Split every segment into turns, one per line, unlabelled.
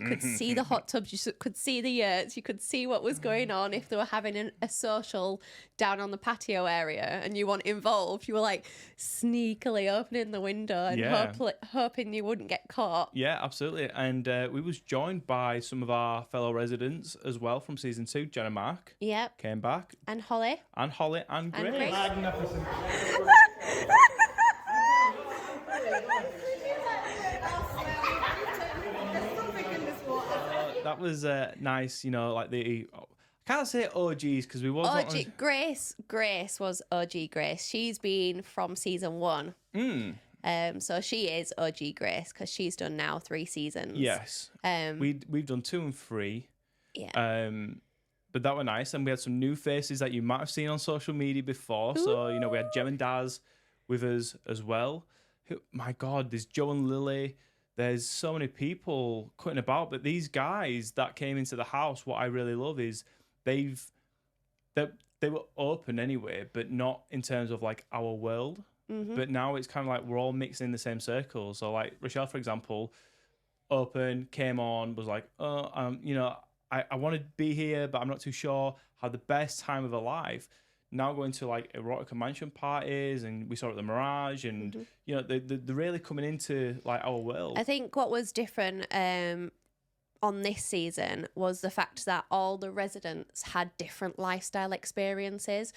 You could see the hot tubs, you could see the yurts, you could see what was going on. If they were having a social down on the patio area and you weren't involved, you were like sneakily opening the window and hoping you wouldn't get caught.
Yeah, absolutely. And we was joined by some of our fellow residents as well from season 2. Jen and Mark came back.
And Holly.
And Grace.
Magnificent.
That was nice, you know, like I can't say OGs because we wasn't.
Grace was OG Grace. She's been from season 1. So she is OG Grace because she's done now 3 seasons.
Yes. We've done 2 and 3.
Yeah.
But that were nice, and we had some new faces that you might have seen on social media before. Ooh. So you know, we had Jem and Daz with us as well. My God, there's Joe and Lily. There's so many people cutting about, but these guys that came into the house, what I really love is they were open anyway, but not in terms of like our world. Mm-hmm. But now it's kind of like we're all mixing in the same circles. So like Rochelle, for example, open, came on, was like, you know, I want to be here, but I'm not too sure. Had the best time of her life. Now going to like erotica mansion parties, and we saw it at the Mirage, and you know they're really coming into like our world.
I think what was different on this season was the fact that all the residents had different lifestyle experiences.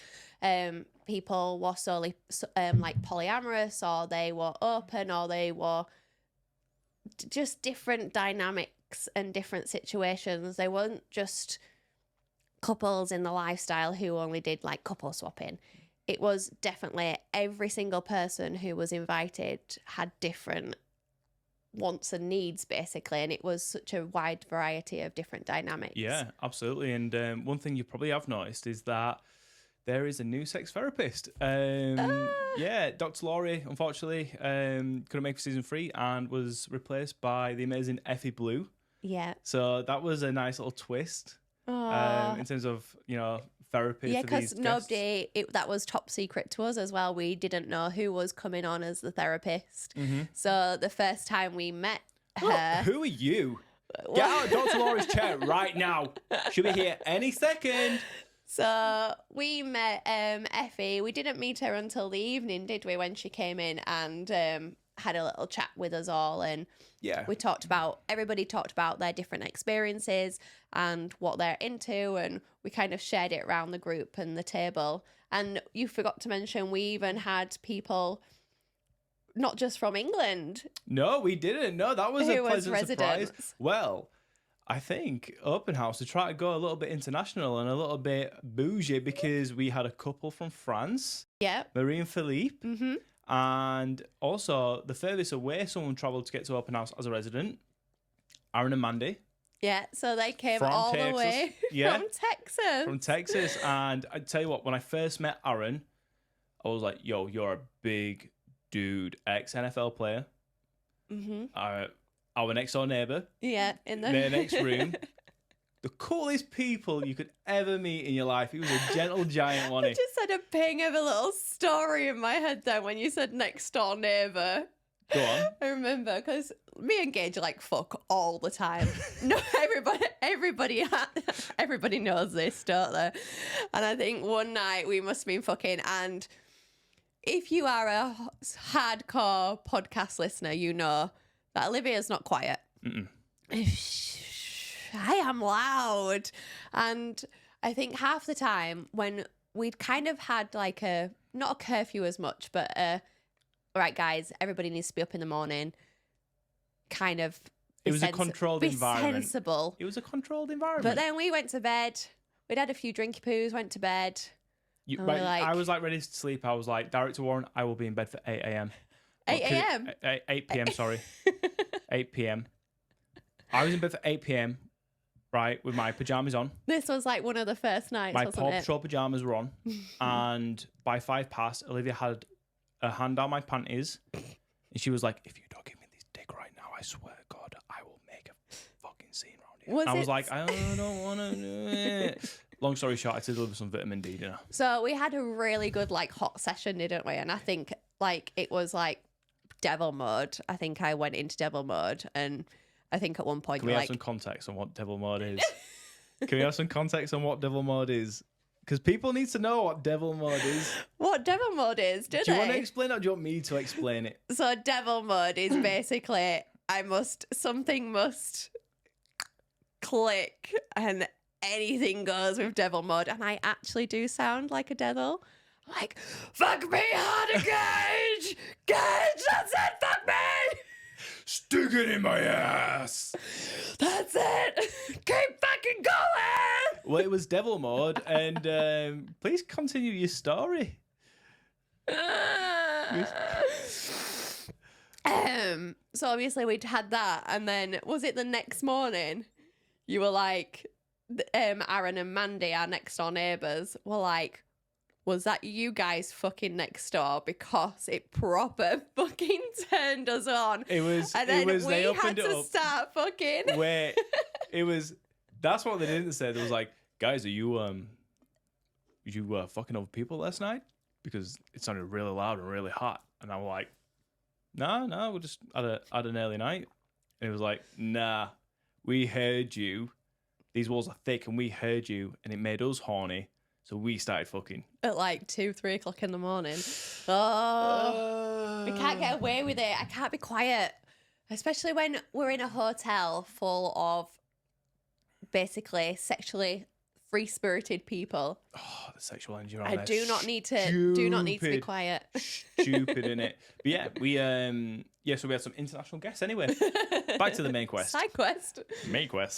People were solely like polyamorous, or they were open, or they were just different dynamics and different situations. They weren't just couples in the lifestyle who only did like couple swapping. It was definitely every single person who was invited had different wants and needs basically, and it was such a wide variety of different dynamics.
Yeah, absolutely. And one thing you probably have noticed is that there is a new sex therapist. Yeah, Dr. Laurie unfortunately couldn't make it for season 3 and was replaced by the amazing Effie Blue.
Yeah,
so that was a nice little twist. In terms of, you know, therapy.
Yeah, because that was top secret to us as well. We didn't know who was coming on as the therapist. Mm-hmm. So the first time we met her...
Who are you? Get out of Dr. Laura's chair right now. She'll be here any second.
So we met Effie. We didn't meet her until the evening, did we, when she came in and had a little chat with us all, and everybody talked about their different experiences and what they're into, and we kind of shared it around the group and the table. And you forgot to mention we even had people not just from England.
No, we didn't. No, that was a pleasant surprise. Well, I think Open House to try to go a little bit international and a little bit bougie, because we had a couple from France.
Yeah.
Marie and Philippe. Mm-hmm. And also, the furthest away someone travelled to get to Open House as a resident, Aaron and Mandy.
Yeah, so they came all the way from Texas.
From Texas. And I tell you what, when I first met Aaron, I was like, yo, you're a big dude, ex-NFL player. Mm-hmm. Our next door neighbour.
Yeah, in the
next room. The coolest people you could ever meet in your life. He was a gentle giant, wasn't he?
I just had a ping of a little story in my head there when you said next door neighbour.
Go on.
I remember, because me and Gage like fuck all the time. No, everybody knows this, don't they? And I think one night we must have been fucking, and if you are a hardcore podcast listener, you know that Olivia's not quiet. Mm-mm. I am loud. And I think half the time when we'd kind of had like not a curfew as much, but all right, guys, everybody needs to be up in the morning. Kind of.
It was a controlled environment.
Be sensible.
It was a controlled environment.
But then we went to bed. We'd had a few drinky poos, went to bed.
I was like ready to sleep. I was like, Director Warren, I will be in bed for 8 a.m.
8 a.m.?
8 p.m., sorry. 8 p.m. I was in bed for 8 p.m., right, with my pajamas on.
This was like one of the first nights,
my
wasn't
Paw
it?
Patrol pajamas were on. And by 5 past, Olivia had a hand down my panties. And she was like, if you don't give me this dick right now, I swear to God, I will make a fucking scene around here. I was like, I don't want to do it. Long story short, I had to deliver some vitamin D dinner.
So we had a really good like hot session, didn't we? And I think like it was like devil mode. I think I went into devil mode, and I think at one point
Can we
you're
have some
like,
context on what devil mode is? Can we have some context on what devil mode is? Because people need to know what devil mode is.
what devil mode is, do
Do you
they?
want to explain it, or do you want me to explain it?
So devil mode is basically something must click and anything goes with devil mode. And I actually do sound like a devil. Like, fuck me harder, Gage! Gage, that's it, fuck me!
Stick it in my ass!
That's it! Keep fucking going!
Well, it was devil mode, and please continue your story.
So obviously we'd had that, and then was it the next morning? You were like, Aaron and Mandy, our next door neighbours, were like, was that you guys fucking next door? Because it proper fucking turned us on.
It was.
And then
it was.
we
They
had
opened it
to
up.
start fucking.
Where it was. That's what they didn't say. They was like, guys, are you fucking other people last night? Because it sounded really loud and really hot. And I was like, no, we just had an early night. And it was like, nah, we heard you. These walls are thick, and we heard you, and it made us horny. So we started fucking.
At like 2-3 o'clock in the morning. Oh, we can't get away with it. I can't be quiet. Especially when we're in a hotel full of basically sexually free-spirited people.
Oh, the sexual energy.
I do not need to be quiet.
Stupid, innit? But yeah, so we had some international guests anyway. Back to the main quest.
Side quest.
Main quest.